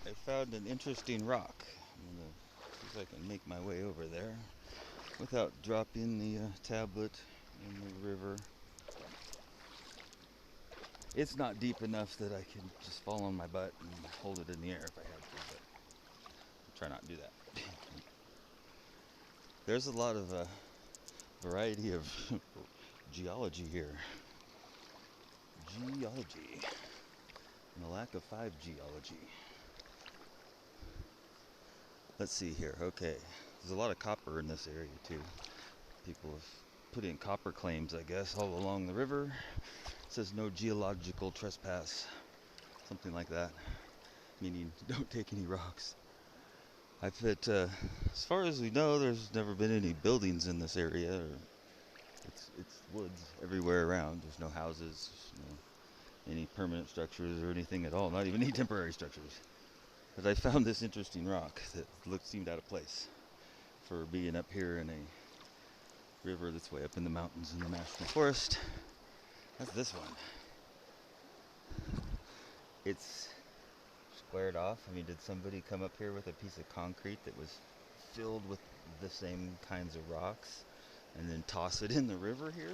I found an interesting rock. I'm gonna see if I can make my way over there without dropping the tablet in the river. It's not deep enough that I can just fall on my butt and hold it in the air if I had to, but I'll try not to do that. There's a lot of variety of geology here. Geology. And the lack of 5 geology. Let's see here. Okay. There's a lot of copper in this area too. People have put in copper claims, I guess, all along the river. It says no geological trespass. Something like that. Meaning don't take any rocks. As far as we know, there's never been any buildings in this area. It's woods everywhere around. There's no houses, no any permanent structures or anything at all. Not even any temporary structures. But I found this interesting rock that seemed out of place for being up here in a river that's way up in the mountains in the national forest. That's this one. It's squared off. I mean, did somebody come up here with a piece of concrete that was filled with the same kinds of rocks and then toss it in the river here?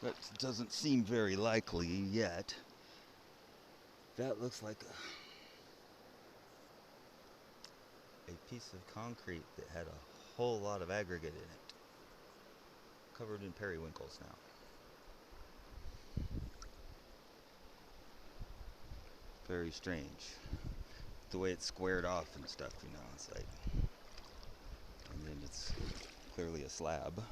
That doesn't seem very likely yet. That looks like a piece of concrete that had a whole lot of aggregate in it, covered in periwinkles now. Very strange. The way it's squared off and stuff, it's like, and then it's clearly a slab.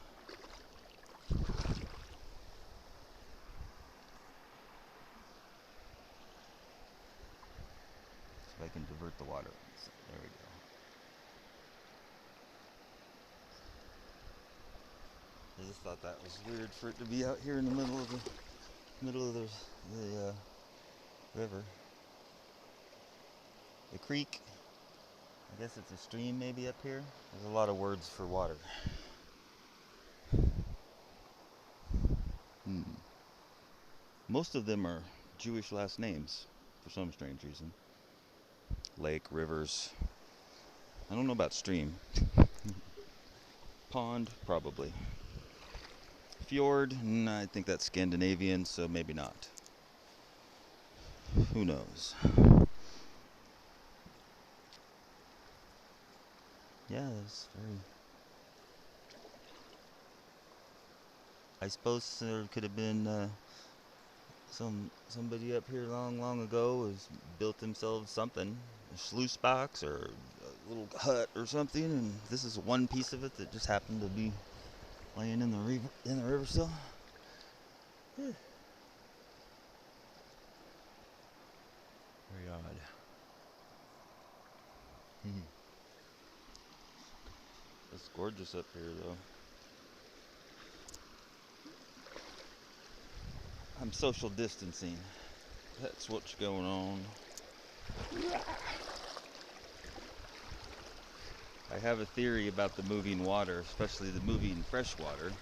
So I can divert the water. There we go. I just thought that was weird for it to be out here in the middle of the river. The creek. I guess it's a stream maybe up here. There's a lot of words for water. Most of them are Jewish last names for some strange reason. Lake, rivers. I don't know about stream. Pond, probably. Fjord, I think that's Scandinavian, so maybe not. Who knows? Yeah, it's very... I suppose there could have been somebody up here long ago has built themselves something, a sluice box or a little hut or something, and this is one piece of it that just happened to be laying in the river still. Yeah. Very odd. It's gorgeous up here, though. I'm social distancing. That's what's going on. I have a theory about the moving water, especially the moving fresh water,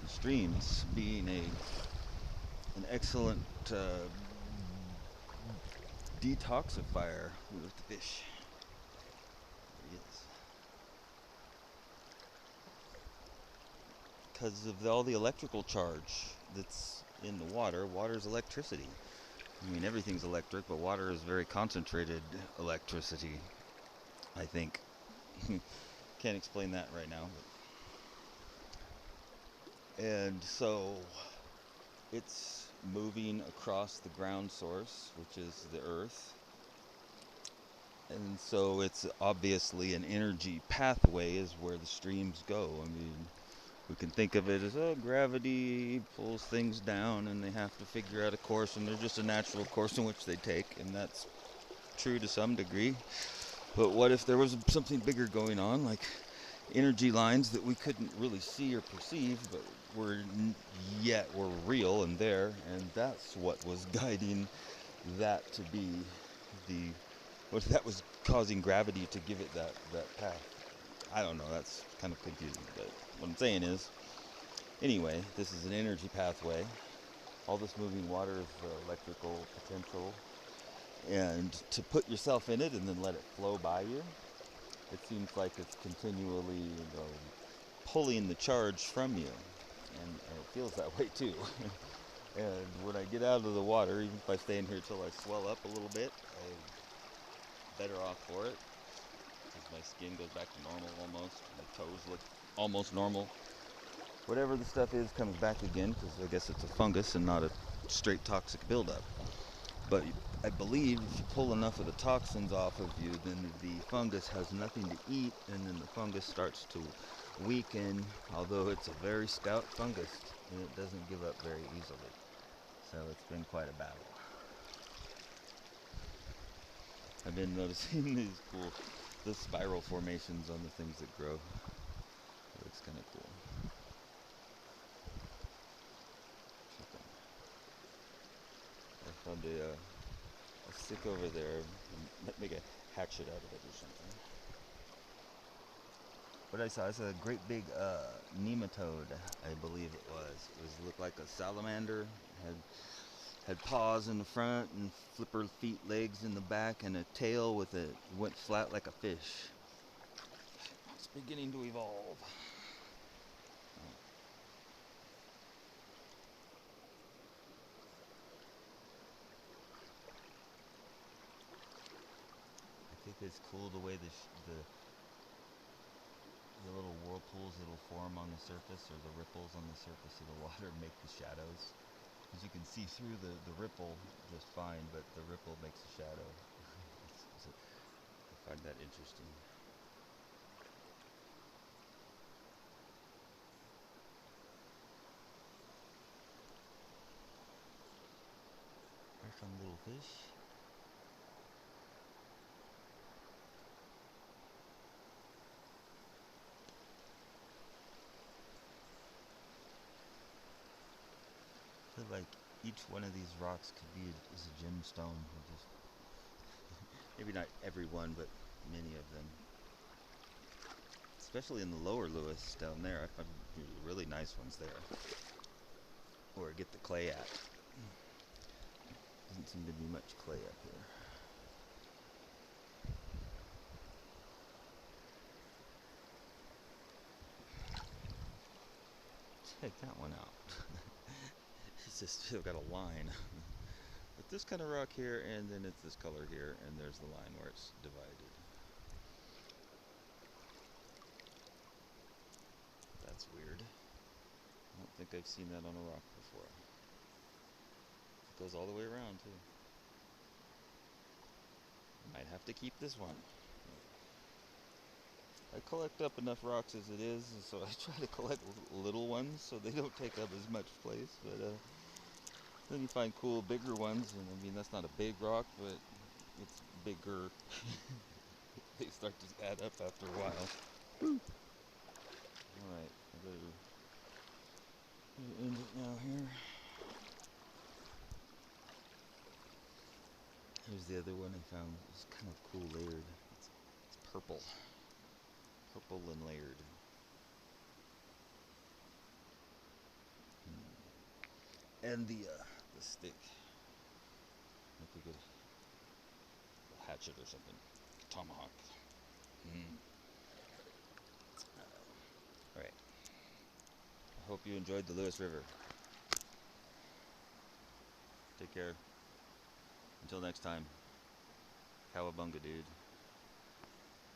streams being an excellent detoxifier with the fish. There he is. Because of all the electrical charge that's in the water. Water is electricity. I mean, everything's electric, but water is very concentrated electricity, I think. Can't explain that right now. And so it's moving across the ground source, which is the earth. And so it's obviously an energy pathway is where the streams go. I mean, we can think of it as, gravity pulls things down and they have to figure out a course, and there's just a natural course in which they take, and that's true to some degree. But what if there was something bigger going on, like energy lines that we couldn't really see or perceive, but were real and there, and that's what was guiding that to be that was causing gravity to give it that path. I don't know, that's kind of confusing, but what I'm saying is, anyway, this is an energy pathway. All this moving water is electrical potential, And to put yourself in it and then let it flow by you, it seems like it's continually, pulling the charge from you. And it feels that way too. And when I get out of the water, even if I stay in here till I swell up a little bit, I'm better off for it. Because my skin goes back to normal almost. My toes look almost normal. Whatever the stuff is comes back again, because I guess it's a fungus and not a straight toxic buildup. But I believe if you pull enough of the toxins off of you, then the fungus has nothing to eat, and then the fungus starts to weaken, although it's a very stout fungus, and it doesn't give up very easily. So it's been quite a battle. I've been noticing these cool, the spiral formations on the things that grow. It looks kind of cool. I found a stick over there. Might make a hatchet out of it or something. What I saw is a great big nematode, I believe it was. It looked like a salamander. Had paws in the front and flipper feet, legs in the back, and a tail with it went flat like a fish. It's beginning to evolve. I think it's cool the way the little whirlpools that'll form on the surface, or the ripples on the surface of the water, make the shadows. Because you can see through the ripple just fine, but the ripple makes a shadow. I find that interesting. There's some little fish. I feel like each one of these rocks could be is a gemstone. Just maybe not every one, but many of them. Especially in the lower Lewis down there, I find really nice ones there. Or get the clay at. Doesn't seem to be much clay up here. Check that one out. It's just still got a line. But this kind of rock here, and then it's this color here, and there's the line where it's divided. That's weird. I don't think I've seen that on a rock before. It goes all the way around too. Might have to keep this one. I collect up enough rocks as it is, and so I try to collect little ones so they don't take up as much place. But then you find cool bigger ones, and I mean that's not a big rock, but it's bigger. They start to add up after a while. Woo. All right, I better end it now here. Here's the other one I found. It's kind of cool layered. It's purple. Purple and layered. And the stick. If we could hatchet or something. Tomahawk. Alright. I hope you enjoyed the Lewis River. Take care. Until next time. Cowabunga, dude.